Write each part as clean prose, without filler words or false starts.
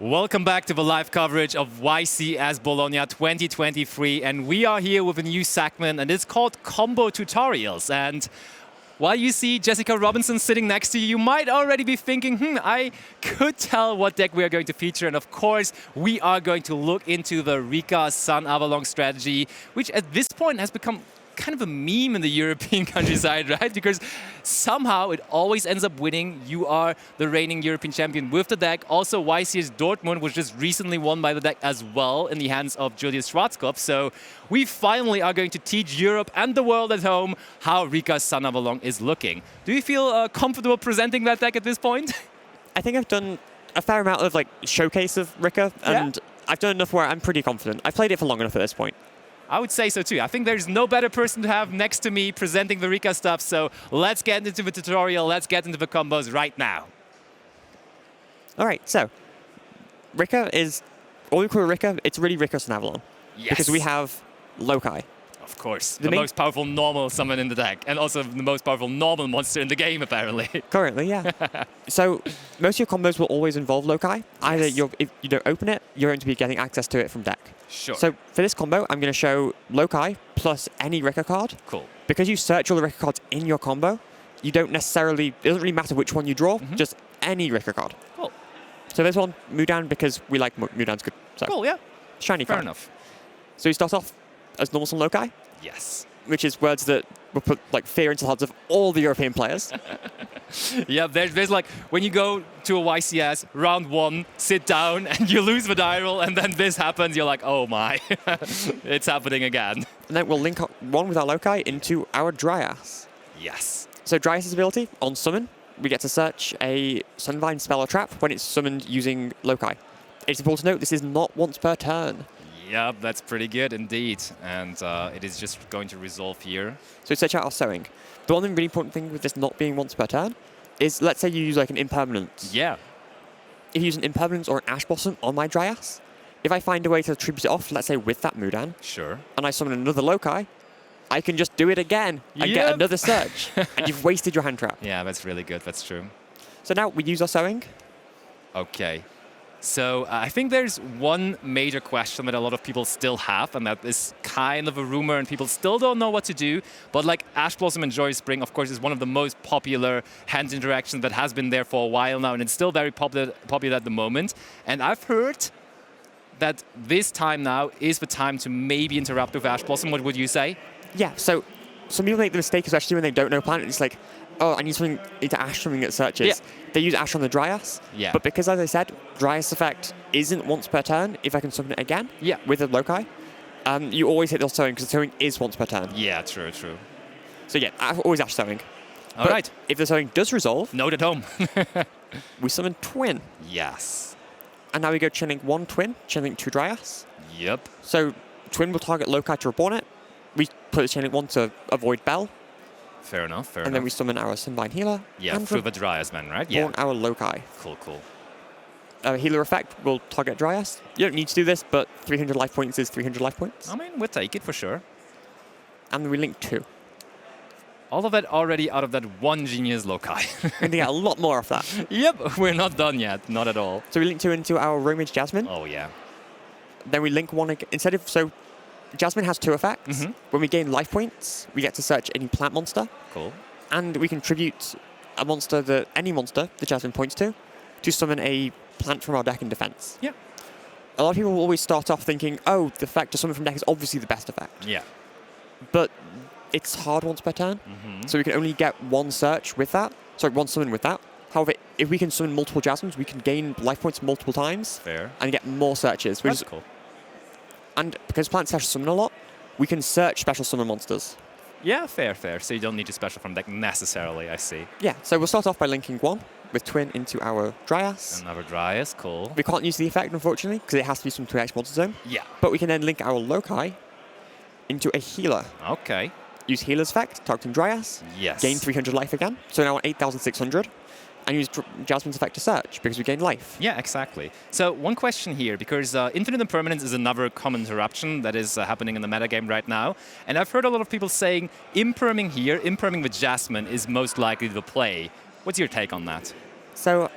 Welcome back to the live coverage of YCS Bologna 2023, and we are here with a new segment, and it's called Combo Tutorials. And while you see Jessica Robinson sitting next to you, you might already be thinking, I could tell what deck we are going to feature. And of course, we are going to look into the Rikka Sunavalon strategy, which at this point has become kind of a meme in the European countryside, right? Because somehow it always ends up winning. You are the reigning European champion with the deck. Also, YCS Dortmund was just recently won by the deck as well in the hands of Julius Schwarzkopf. So we finally are going to teach Europe and the world at home how Rikka Sunavalon is looking. Do you feel comfortable presenting that deck at this point? I think I've done a fair amount of showcase of Rikka, and I've done enough where I'm pretty confident. I've played it for long enough at this point. I would say so too. I think there's no better person to have next to me presenting the Rikka stuff, so let's get into the tutorial, let's get into the combos right now. Alright, so Rikka is, all we call Rikka, it's really Rikka Sunavalon. Yes. Because we have Loci. Of course, the most powerful normal summon in the deck, and also the most powerful normal monster in the game, apparently. Currently, yeah. So most of your combos will always involve Loci. Either if you don't open it, you're going to be getting access to it from deck. Sure. So for this combo, I'm going to show Loci plus any Rikka card. Cool. Because you search all the Rikka cards in your combo, you don't necessarily, it doesn't really matter which one you draw, just any Rikka card. Cool. So this one, Mudan, because we like Mudan's good. So Cool, yeah. Shiny Fair card. enough. So we start off as normal summon Loci. Yes. Which is words that will put fear into the hearts of all the European players. Yeah, there's when you go to a YCS, round one, sit down, and you lose the die roll, and then this happens, you're like, oh my, it's happening again. And then we'll link up one with our Loci into our Dryas. Yes. So Dryas' ability, on summon, we get to search a Sunvine spell or trap when it's summoned using Loci. It's important to note this is not once per turn. Yeah, that's pretty good indeed. And it is just going to resolve here. So we search out our sewing. The one really important thing with this not being once per turn is, let's say you use an impermanence. Yeah. If you use an impermanence or an Ash Blossom on my Dryas, if I find a way to tribute it off, let's say with that Mudan, sure, and I summon another Loci, I can just do it again and get another search. And you've wasted your hand trap. Yeah, that's really good. That's true. So now we use our sewing. Okay. So I think there's one major question that a lot of people still have, and that is kind of a rumor, and people still don't know what to do. But Ash Blossom and Joy Spring, of course, is one of the most popular hand interactions that has been there for a while now, and it's still very popular at the moment. And I've heard that this time now is the time to maybe interrupt with Ash Blossom. What would you say? Yeah, so some people make the mistake, especially when they don't know planet. It's like, oh, I need to Ash something that searches. Yeah. They use Ash on the Dryas. Yeah. But because, as I said, Dryas effect isn't once per turn, if I can summon it again with a Loci, you always hit the sewing because the sewing is once per turn. Yeah, true, true. So yeah, always Ash sewing. All right. If the sewing does resolve, note at home. we summon Twin. Yes. And now we go Chain Link 1 Twin, Chain Link 2 Dryas. Yep. So Twin will target Loci to reborn it. We put the Chain Link 1 to avoid Bell. Fair enough, fair enough. And then we summon our Sunvine Healer. Yeah, and through the Dryas man, right? Born our Loci. Cool, cool. Healer effect will target Dryas. You don't need to do this, but 300 life points is 300 life points. I mean, we'll take it for sure. And then we link 2. All of that already out of that one genius Loci. We're going to get a lot more off that. Yep, we're not done yet. Not at all. So we link 2 into our Romage Jasmine. Oh, yeah. Then we link 1 again. So Jasmine has 2 effects. When we gain life points, we get to search any plant monster. Cool. And we can tribute a monster, any monster the Jasmine points to summon a plant from our deck in defense. Yeah. A lot of people will always start off thinking, oh, the effect to summon from deck is obviously the best effect. Yeah. But it's hard once per turn, so we can only get 1 search with that. Sorry, 1 summon with that. However, if we can summon multiple Jasmines, we can gain life points multiple times. Fair. And get more searches. That's cool. And because plants special summon a lot, we can search special summon monsters. Yeah, fair, fair. So you don't need to special from deck necessarily, I see. Yeah, so we'll start off by linking 1 with Twin into our Dryas. Another Dryas, cool. We can't use the effect, unfortunately, because it has to be from 2x monster zone. Yeah. But we can then link our Loci into a Healer. Okay. Use Healer's effect, targeting Dryas. Yes. Gain 300 life again. So now on 8,600. And use Jasmine's effect to search, because we gain life. Yeah, exactly. So one question here, because Infinite Impermanence is another common interruption that is happening in the metagame right now. And I've heard a lot of people saying imperming here, imperming with Jasmine is most likely the play. What's your take on that? So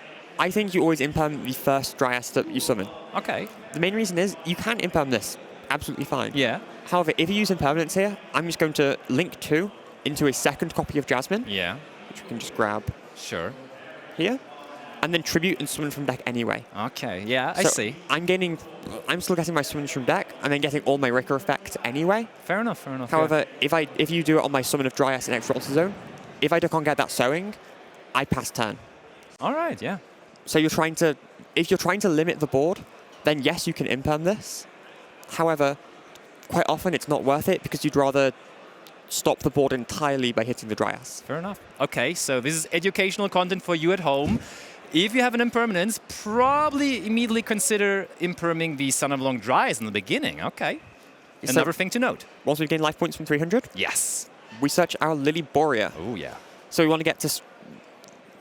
I think you always imperm the first Dryas that you summon. Okay. The main reason is you can imperm this absolutely fine. Yeah. However, if you use impermanence here, I'm just going to link 2 into a second copy of Jasmine, Yeah. which we can just grab Sure. here, and then tribute and summon from deck anyway. Okay. Yeah, I So see. I'm still getting my summons from deck, and then getting all my Rikka effects anyway. Fair enough. Fair enough. However, if you do it on my summon of Dryas in extra altar zone, if I can't get that sowing, I pass turn. yeah. All right. Yeah. So if you're trying to limit the board, then yes, you can imperm this. However, quite often it's not worth it because you'd rather stop the board entirely by hitting the Dryas. Fair enough. Okay, so this is educational content for you at home. If you have an impermanence, probably immediately consider imperming the Sunavalon Dryas in the beginning. Okay. So- Another thing to note. Once we've gained life points from 300, Yes. we search our Lily Borea. Oh, yeah. So we want to get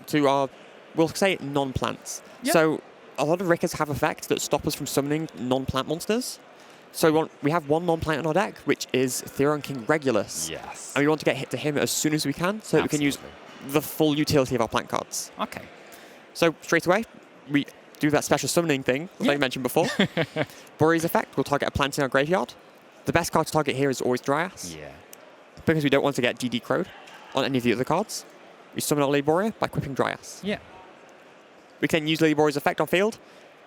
to our, we'll say, non-plants. Yep. So a lot of Rikkas have effects that stop us from summoning non-plant monsters. So we have one non-plant on our deck, which is Theron King Regulus. Yes. And we want to get hit to him as soon as we can so that we can use the full utility of our plant cards. Okay. So straight away, we do that special summoning thing that I mentioned before. Borea's effect will target a plant in our graveyard. The best card to target here is always Dryas. Yeah. Because we don't want to get DD Crowed on any of the other cards. We summon our Lily Borea by equipping Dryas. Yeah. We can use Lily Borea's effect on field,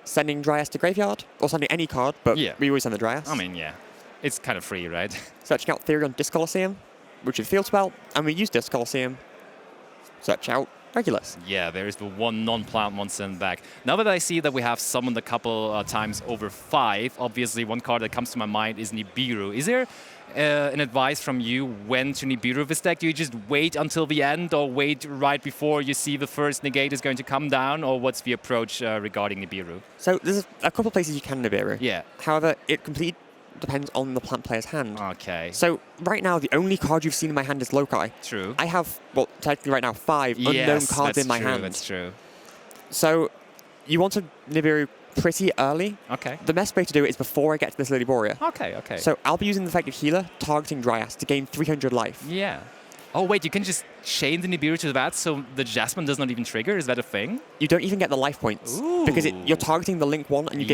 sending Dryas to graveyard, or sending any card, but we always send the Dryas. I mean, yeah. It's kind of free, right? Searching out Therion Disc Colosseum, which is field spell, and we use Disc Colosseum. Search out Regulus. Yeah, there is the one non-plant monster in the back. Now that I see that we have summoned a couple times over 5, obviously one card that comes to my mind is Nibiru. Is there an advice from you when to Nibiru this deck? Do you just wait until the end or wait right before you see the first negate is going to come down? Or what's the approach regarding Nibiru? So there's a couple of places you can Nibiru. Yeah. However, it completely depends on the plant player's hand. Okay. So right now, the only card you've seen in my hand is Loci. True. I have, well, technically right now, 5 unknown cards in my hand. That's true. So you want to Nibiru pretty early. Okay. The best way to do it is before I get to this Lily Borea. Okay, okay. So I'll be using the effective healer, targeting Dryas to gain 300 life. Yeah. Oh, wait, you can just chain the Nibiru to that so the Jasmine does not even trigger? Is that a thing? You don't even get the life points. Ooh. Because you're targeting the link 1 and you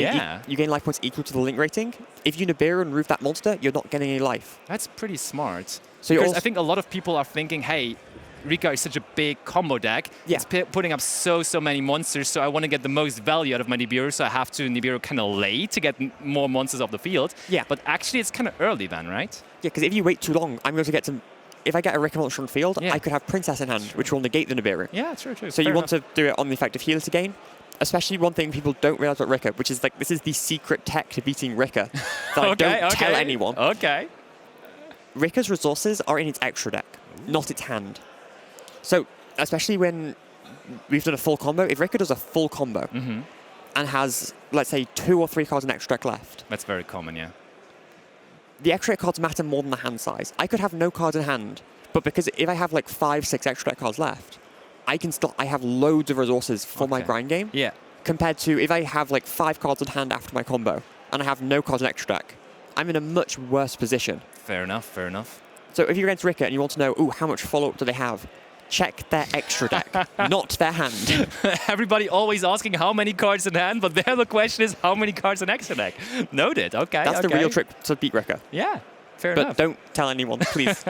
gain life points equal to the link rating. If you Nibiru and roof that monster, you're not getting any life. That's pretty smart. So because I think a lot of people are thinking, hey, Rikka is such a big combo deck. Yeah. It's putting up so many monsters, so I want to get the most value out of my Nibiru, so I have to Nibiru kind of late to get more monsters off the field. Yeah. But actually, it's kind of early then, right? Yeah, because if you wait too long, I'm going to get some... If I get a Rikka monster on field, Yeah. I could have Princess in hand, which will negate the Nibiru. Yeah, true. So you want to do it on the effective healer to gain. Especially one thing people don't realize about Rikka, which is like, this is the secret tech to beating Rikka that I don't tell anyone. Okay. Rikka's resources are in its extra deck, not its hand. So, especially when we've done a full combo, if Rikka does a full combo and has, let's say, 2 or 3 cards in extra deck left, That's very common, yeah. the extra deck cards matter more than the hand size. I could have no cards in hand, but because if I have like 5, 6 extra deck cards left, I have loads of resources for my grind game. Yeah. Compared to if I have like 5 cards in hand after my combo and I have no cards in extra deck, I'm in a much worse position. Fair enough. So if you're against Rikka and you want to know, how much follow-up do they have? Check their extra deck, not their hand. Everybody always asking how many cards in hand, but there the question is how many cards in extra deck. Noted. Okay. That's the real trick to beat Rikka. Yeah. Fair But enough. don't tell anyone, please.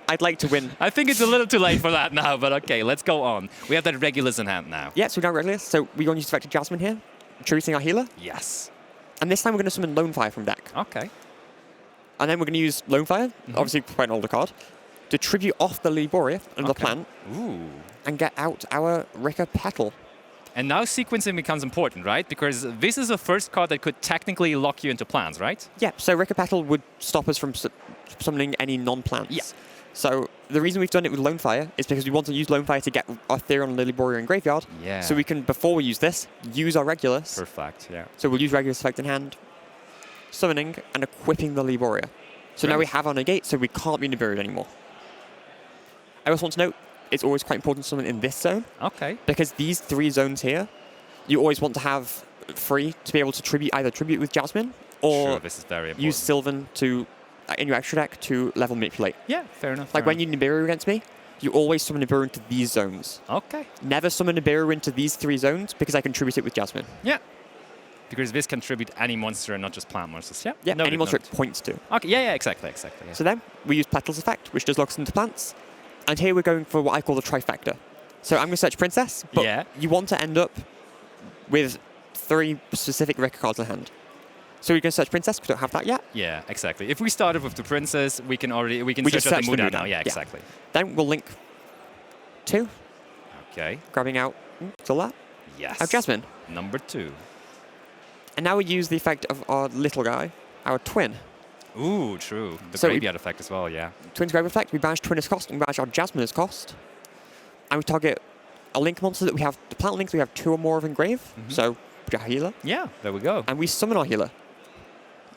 I'd like to win. I think it's a little too late for that now, but okay, let's go on. We have that Regulus in hand now. Yeah, so we got Regulus. So we're going to use effective Jasmine here, choosing our healer. Yes. And this time we're going to summon Lone Fire from deck. Okay. And then we're going to use Lone Fire, obviously quite an older card, to tribute off the Lily Borea and the plant Ooh. and get out our Rikka Petal. And now sequencing becomes important, right? Because this is the first card that could technically lock you into plans, right? Yeah, so Rikka Petal would stop us from summoning any non-plants. Yeah. So the reason we've done it with Lone Fire is because we want to use Lone Fire to get our Theron and Lily Borea in graveyard. Yeah. So we can, before we use this, use our Regulus. Perfect, yeah. So we'll use Regulus effect in hand, summoning and equipping the Lily Borea. So now we have our negate, so we can't be Nibiru'd anymore. I also want to note, it's always quite important to summon in this zone. Okay. Because these 3 zones here, you always want to have free to be able to either tribute with Jasmine or Sure, this is very important. use Sylvan to in your extra deck to level manipulate. Yeah, fair enough. Like when you Nibiru against me, you always summon Nibiru into these zones. Okay. Never summon Nibiru into these 3 zones because I contribute it with Jasmine. Yeah. Because this can tribute any monster and not just plant monsters. Yeah. Yeah, Noted, any monster noted. it points to. Okay. Yeah. Exactly. Yeah. So then we use Petal's Effect, which does locks into plants. And here we're going for what I call the trifecta. So I'm going to search Princess, but Yeah. you want to end up with 3 specific Rikka cards in hand. So we're going to search Princess, we don't have that yet. Yeah. Exactly. If we started with the princess, we can search just out search the the Muda Muda. now. Yeah. Yeah. Exactly. Then we'll link 2, Okay. grabbing out Zola, Yes. our Jasmine. Number 2. And now we use the effect of our little guy, our twin. Ooh, true. The So we- graveyard effect as well. Yeah. Twin's Grave Effect, we banish Twin as cost, and we banish our Jasmine as cost. And we target a link monster that we have, the plant links we have 2 or more of in grave. So, put our healer. Yeah. There we go. And we summon our healer.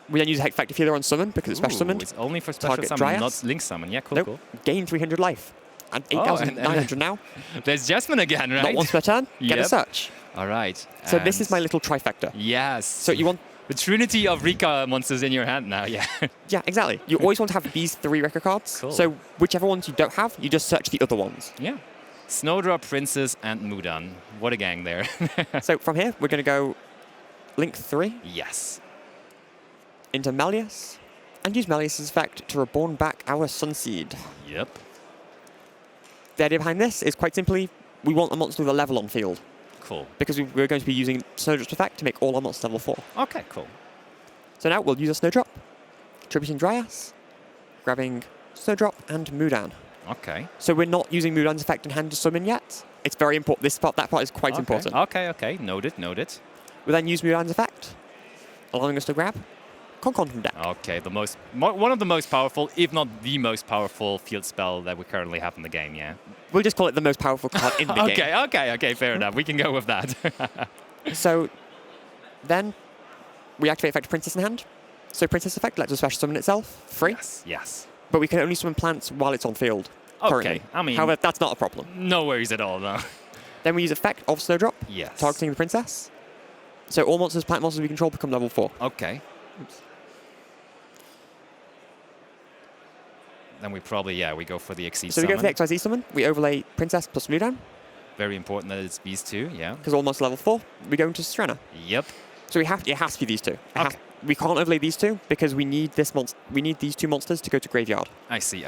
We then use Effective Healer on summon because it's special Ooh, summoned. It's only for special Target summon, Dryas. not link summon. Yeah. Cool. Nope. Cool. Gain 300 life. And Oh, 8,900 now. There's Jasmine again, right? Not once per turn. Get a Yep. search. All right. So this is and- my little trifecta. Yes. So you want... the trinity of Rikka monsters in your hand now. Yeah. Yeah, exactly. You always want to have these 3 Rikka cards. Cool. So whichever ones you don't have, you just search the other ones. Yeah. Snowdrop, Princess, and Mudan. What a gang there. So from here, we're going to go link 3 Yes. into Melius and use Melius's effect to reborn back our Sunseed. Yep. The idea behind this is quite simply, we want a monster with a level on field Cool. because we're going to be using Snowdrop's effect to make all our monsters level 4. Okay, cool. So now we'll use a Snowdrop, tributing Dryas, grabbing Snowdrop and Mudan. Okay. So we're not using Mudan's effect in hand to summon yet. It's very important. That part is quite important. Okay. Noted. We then use Mudan's effect, allowing us to grab Concon from deck. Okay, one of the most powerful, if not the most powerful field spell that we currently have in the game, yeah? We'll just call it the most powerful card in the game. Okay, fair enough. We can go with that. So then we activate effect Princess in hand. So Princess effect lets us special summon itself, free. Yes. But we can only summon plants while it's on field. Currently. I mean- However, that's not a problem. No worries at all, no. Then we use effect of Snowdrop, Yes. targeting the Princess. So all monsters, plant monsters we control become level 4. Okay. Then we probably, we go for the Exceed So we summon. go for the XYZ summon. We overlay Princess plus Mudan, Very important that it's these two, yeah. because all monsters level 4. We go into Serena. Yep. So it has to be these 2. Okay. We can't overlay these 2 because we need these 2 monsters to go to graveyard. I see.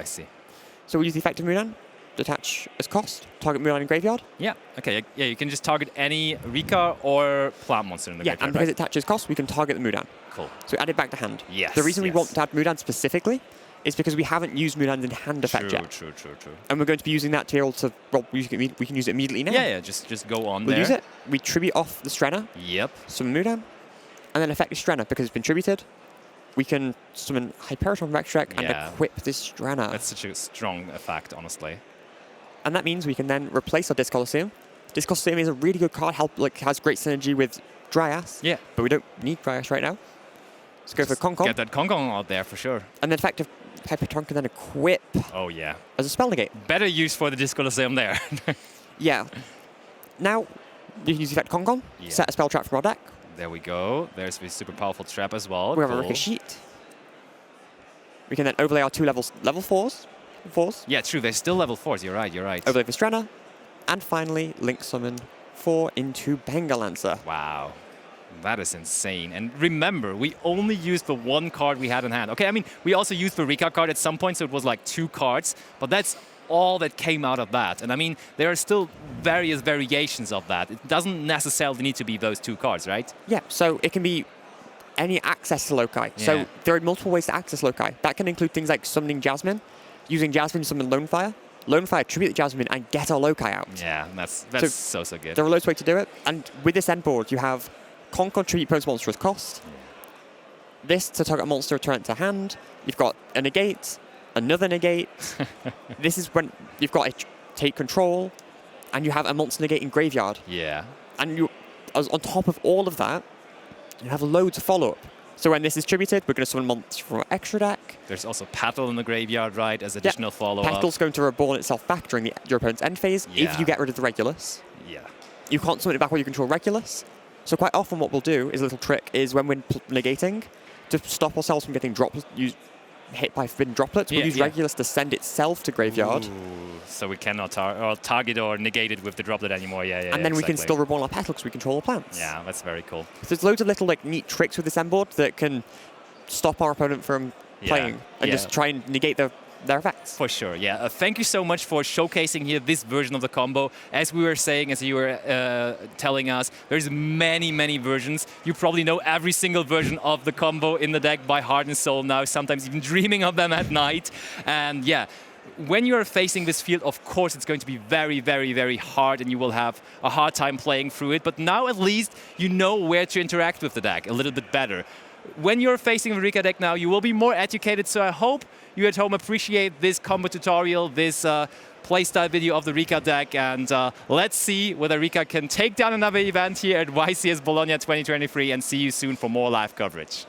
So we use the effect of Mudan, detach as cost, target Mudan in graveyard. Yeah, okay. Yeah, you can just target any Rikka or plant monster in the Yeah, graveyard, and because right? it attaches cost, we can target the Mudan. Cool. So we add it back to hand. Yes, The reason we yes. want to add Mudan specifically is because we haven't used Mudan's in hand effect yet. True. And we're going to be using that to be able to... Well, we can use it immediately now. Yeah, just go on We'll there. use it. We tribute off the Strenna, Yep. summon Mudan, and then effect the Strenna because it's been tributed. We can summon Hyperion from Vectrek and Yeah. equip this Strenna. That's such a strong effect, honestly. And that means we can then replace our Disc Colosseum. Disc Colosseum is a really good card, has great synergy with Dryas. Yeah. But we don't need Dryas right now. Let's go for Concon. Get that Concon out there for sure. And then effective Hypertron can then equip Oh, yeah. as a spell negate. Better use for the Disc Colosseum there. Yeah. Now, you can use the effect Concon, Yeah. set a spell trap from our deck. There we go. There's the super powerful trap as well. We have a Cool. Rikka sheet. We can then overlay our 2 level 4s. Yeah, true. They're still level 4s. You're right. Overlay for Strenna. And finally, link summon 4 into Bengal Lancer. Wow. That is insane. And remember, we only used the 1 card we had in hand. Okay, I mean, we also used the Rikka card at some point, so it was like 2 cards. But that's all that came out of that. And I mean, there are still various variations of that. It doesn't necessarily need to be those 2 cards, right? Yeah, so it can be any access to loci. Yeah. So there are multiple ways to access loci. That can include things like summoning Jasmine, using Jasmine to summon Lonefire. Lonefire, tribute Jasmine, and get our loci out. Yeah, that's so good. There are loads of ways to do it. And with this end board, you have Concon tribute post monster as cost. This to target a monster, return it to hand. You've got a negate, another negate. This is when you've got a take control, and you have a monster negate in graveyard. Yeah. And you, as on top of all of that, you have loads of follow-up. So when this is tributed, we're going to summon monsters from our extra deck. There's also Petal in the graveyard, right, as additional follow-up. Petal's going to reborn itself back during your opponent's end phase Yeah. if you get rid of the Regulus. Yeah. You can't summon it back while you control Regulus. So quite often what we'll do is a little trick is when we're negating, to stop ourselves from getting dropped hit by forbidden droplets. We'll use Regulus to send itself to graveyard. Ooh, so we cannot target or negate it with the droplet anymore. And then we can still reborn our petal because we control the plants. Yeah, that's very cool. So there's loads of little like neat tricks with this end board that can stop our opponent from playing and just try and negate their effects. For sure, yeah. Thank you so much for showcasing here this version of the combo. As we were saying, as you were telling us, there's many, many versions. You probably know every single version of the combo in the deck by heart and soul now, sometimes even dreaming of them at night. And yeah, when you're facing this field, of course, it's going to be very, very, very hard and you will have a hard time playing through it. But now at least you know where to interact with the deck a little bit better. When you're facing the Rikka deck now, you will be more educated, so I hope you at home appreciate this combo tutorial, this playstyle video of the Rikka deck, and let's see whether Rikka can take down another event here at YCS Bologna 2023, and see you soon for more live coverage.